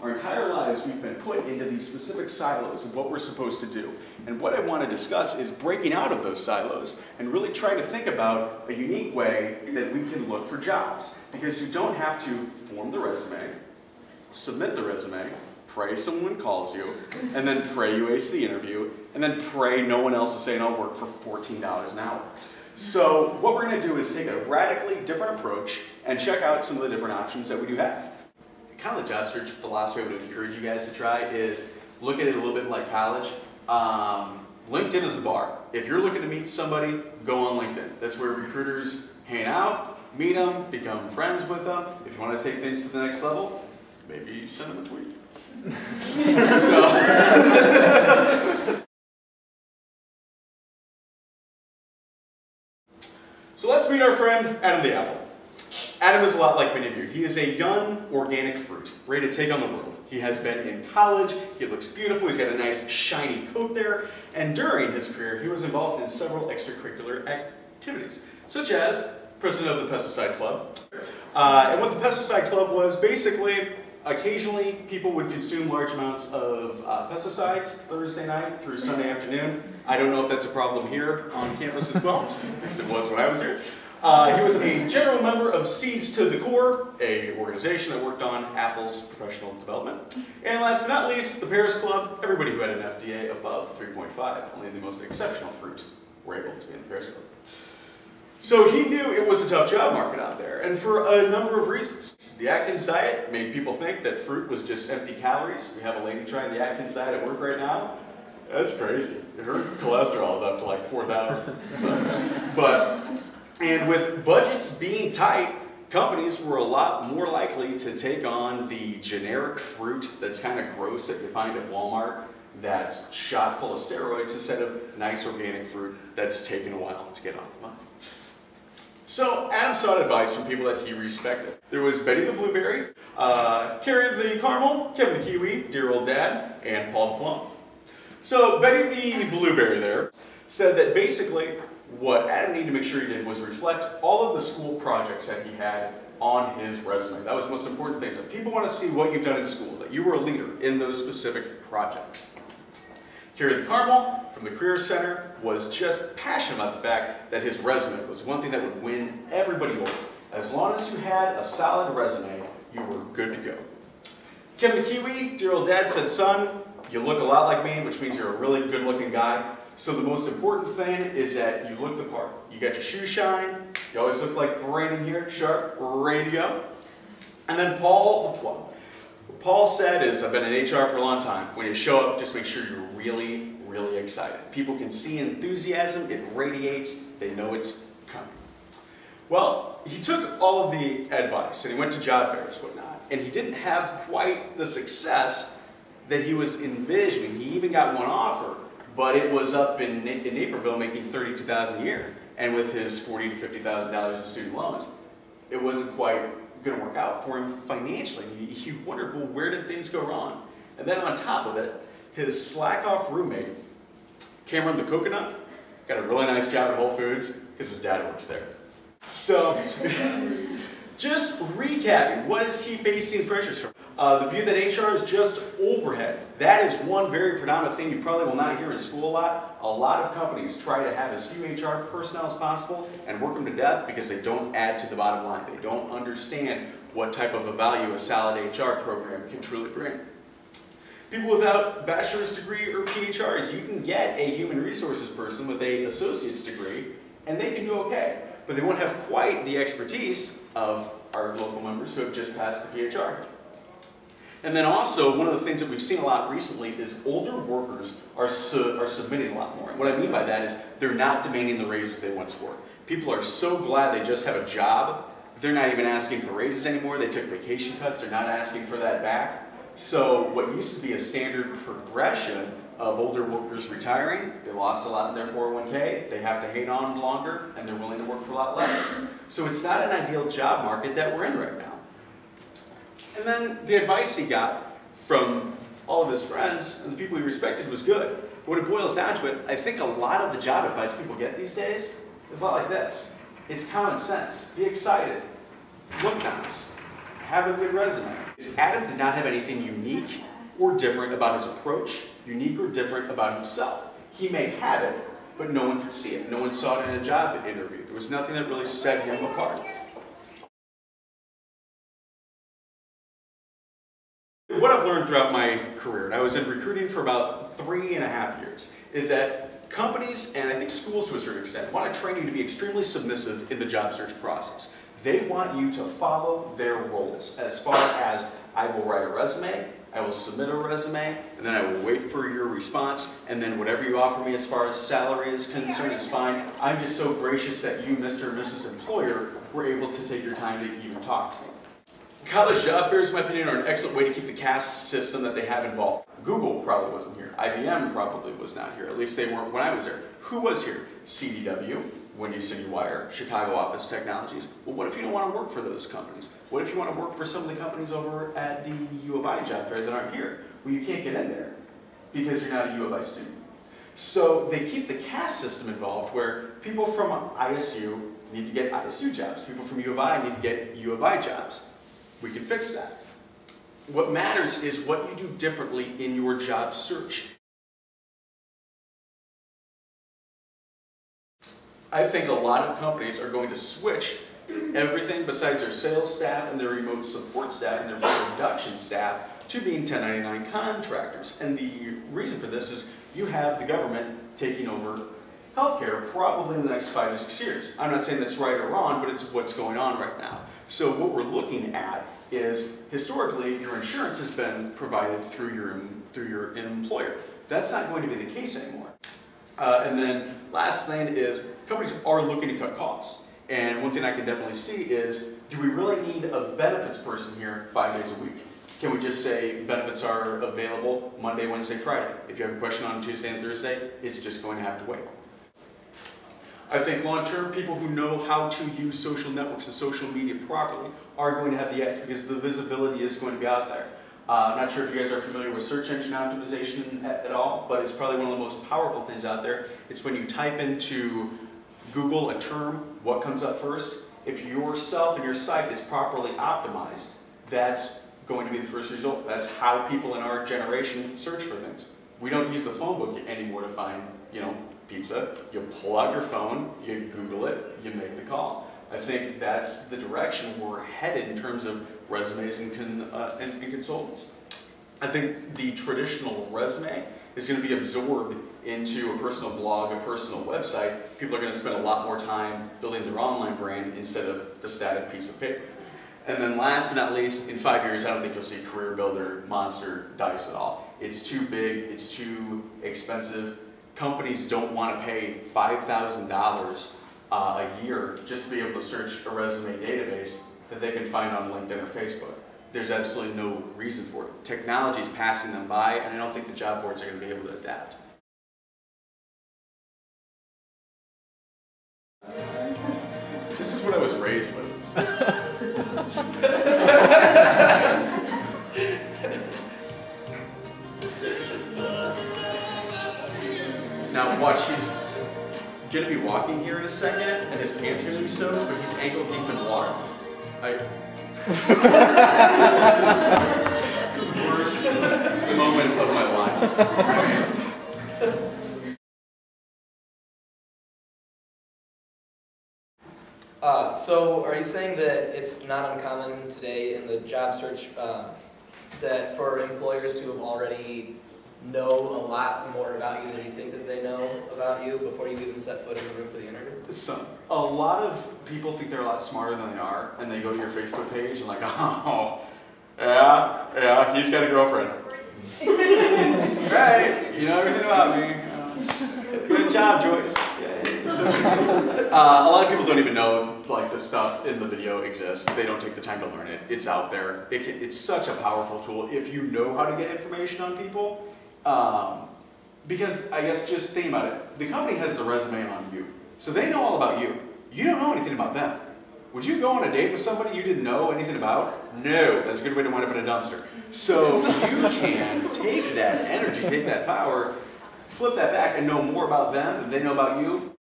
Our entire lives we've been put into these specific silos of what we're supposed to do. And what I want to discuss is breaking out of those silos and really trying to think about a unique way that we can look for jobs. Because you don't have to form the resume, submit the resume, pray someone calls you, and then pray you ace the interview, and then pray no one else is saying I'll work for $14 an hour. So what we're going to do is take a radically different approach and check out some of the different options that we do have. Kind of the job search philosophy I would encourage you guys to try is look at it a little bit like college. LinkedIn is the bar. If you're looking to meet somebody, go on LinkedIn. That's where recruiters hang out, meet them, become friends with them. If you want to take things to the next level, maybe send them a tweet. So let's meet our friend Adam the Apple. Adam is a lot like many of you. He is a young, organic fruit, ready to take on the world. He has been in college, he looks beautiful, he's got a nice shiny coat there, and during his career he was involved in several extracurricular activities, such as president of the Pesticide Club. And what the Pesticide Club was, basically, occasionally people would consume large amounts of pesticides Thursday night through Sunday afternoon. I don't know if that's a problem here on campus as well, at least it was when I was here. He was a general member of Seeds to the Core, an organization that worked on Apple's professional development. And last but not least, the Pears Club, everybody who had an FDA above 3.5. Only the most exceptional fruit were able to be in the Pears Club. So he knew it was a tough job market out there, and for a number of reasons. The Atkins diet made people think that fruit was just empty calories. We have a lady trying the Atkins diet at work right now. That's crazy. Her cholesterol is up to like 4,000. And with budgets being tight, companies were a lot more likely to take on the generic fruit that's kind of gross that you find at Walmart that's shot full of steroids instead of nice organic fruit that's taken a while to get off the vine. So Adam sought advice from people that he respected. There was Betty the Blueberry, Carrie the Caramel, Kevin the Kiwi, dear old dad, and Paul the Plum. So Betty the Blueberry there said that basically what Adam needed to make sure he did was reflect all of the school projects that he had on his resume. That was the most important thing. So people want to see what you've done in school, that you were a leader in those specific projects. Carrie the Caramel from the Career Center was just passionate about the fact that his resume was one thing that would win everybody over. As long as you had a solid resume, you were good to go. Kevin the Kiwi, dear old dad, said, son, you look a lot like me, which means you're a really good looking guy. So the most important thing is that you look the part. You got your shoe shine, you always look like Brandon here, sharp, ready to go. And then Paul the Plum. What Paul said is, I've been in HR for a long time. When you show up, just make sure you're really, really excited. People can see enthusiasm, it radiates, they know it's coming. Well, he took all of the advice and he went to job fairs, whatnot, and he didn't have quite the success that he was envisioning. He even got one offer, but it was up in Naperville making $32,000 a year. And with his $40,000 to $50,000 in student loans, it wasn't quite going to work out for him financially. He wondered, well, where did things go wrong? And then on top of it, his slack-off roommate, Cameron the Coconut, got a really nice job at Whole Foods because his dad works there. So, just recapping, what is he facing pressures from? The view that HR is just overhead. That is one very predominant thing you probably will not hear in school a lot. A lot of companies try to have as few HR personnel as possible and work them to death because they don't add to the bottom line. They don't understand what type of a value a solid HR program can truly bring. People without bachelor's degree or PhRs, you can get a human resources person with an associate's degree and they can do okay. But they won't have quite the expertise of our local members who have just passed the PhR. And then also, one of the things that we've seen a lot recently is older workers are submitting a lot more. And what I mean by that is they're not demanding the raises they once were. People are so glad they just have a job, they're not even asking for raises anymore. They took vacation cuts, they're not asking for that back. So what used to be a standard progression of older workers retiring, they lost a lot in their 401k, they have to hang on longer, and they're willing to work for a lot less. So it's not an ideal job market that we're in right now. And then the advice he got from all of his friends and the people he respected was good. But when it boils down to it, I think a lot of the job advice people get these days is a lot like this. It's common sense. Be excited. Look nice. have a good resume. Adam did not have anything unique or different about his approach, unique or different about himself. He may have it, but no one could see it. No one saw it in a job interview. There was nothing that really set him apart. What I've learned throughout my career, and I was in recruiting for about 3.5 years, is that companies, and I think schools to a certain extent, want to train you to be extremely submissive in the job search process. They want you to follow their roles as far as, I will write a resume, I will submit a resume, and then I will wait for your response, and then whatever you offer me as far as salary is concerned is fine. I'm just so gracious that you, Mr. and Mrs. Employer, were able to take your time to even talk to me. College job fairs, in my opinion, are an excellent way to keep the caste system that they have involved. Google probably wasn't here. IBM probably was not here. At least they weren't when I was there. Who was here? CDW, Windy City Wire, Chicago Office Technologies. Well, what if you don't want to work for those companies? What if you want to work for some of the companies over at the U of I job fair that aren't here? Well, you can't get in there because you're not a U of I student. So they keep the caste system involved where people from ISU need to get ISU jobs. People from U of I need to get U of I jobs. We can fix that. What matters is what you do differently in your job search. I think a lot of companies are going to switch everything besides their sales staff and their remote support staff and their production staff to being 1099 contractors. And the reason for this is you have the government taking over healthcare probably in the next 5 to 6 years. I'm not saying that's right or wrong, but it's what's going on right now. So what we're looking at is, historically, your insurance has been provided through your employer. That's not going to be the case anymore. And then last thing is, companies are looking to cut costs. And one thing I can definitely see is, do we really need a benefits person here 5 days a week? Can we just say benefits are available Monday, Wednesday, Friday? If you have a question on Tuesday and Thursday, it's just going to have to wait. I think long-term, people who know how to use social networks and social media properly are going to have the edge because the visibility is going to be out there. I'm not sure if you guys are familiar with search engine optimization at all, but it's probably one of the most powerful things out there. It's when you type into Google a term, what comes up first. If yourself and your site is properly optimized, that's going to be the first result. That's how people in our generation search for things. We don't use the phone book anymore to find, pizza. You pull out your phone, you Google it, you make the call. I think that's the direction we're headed in terms of resumes and consultants. I think the traditional resume is going to be absorbed into a personal blog, a personal website. People are going to spend a lot more time building their online brand instead of the static piece of paper. And then last but not least, in 5 years, I don't think you'll see Career Builder, Monster, Dice at all. It's too big, it's too expensive. Companies don't want to pay $5,000 a year just to be able to search a resume database that they can find on LinkedIn or Facebook. There's absolutely no reason for it. Technology is passing them by, and I don't think the job boards are going to be able to adapt. This is what I was raised with. Now watch, he's going to be walking here in a second, and his pants are going to be soaked, but he's ankle deep in water. The worst moment of my life. So are you saying that it's not uncommon today in the job search that for employers to have already know a lot more about you than you think that they know about you before you even set foot in the room for the interview? So, a lot of people think they're a lot smarter than they are, and they go to your Facebook page and like, oh, yeah, he's got a girlfriend. Right, you know everything about me. Good job, Joyce. Yay. So, a lot of people don't even know like the stuff in the video exists. They don't take the time to learn it. It's out there. It's such a powerful tool if you know how to get information on people. Because I guess just think about it. The company has the resume on you. So they know all about you. You don't know anything about them. Would you go on a date with somebody you didn't know anything about? No, that's a good way to wind up in a dumpster. So you can take that energy, take that power, flip that back and know more about them than they know about you.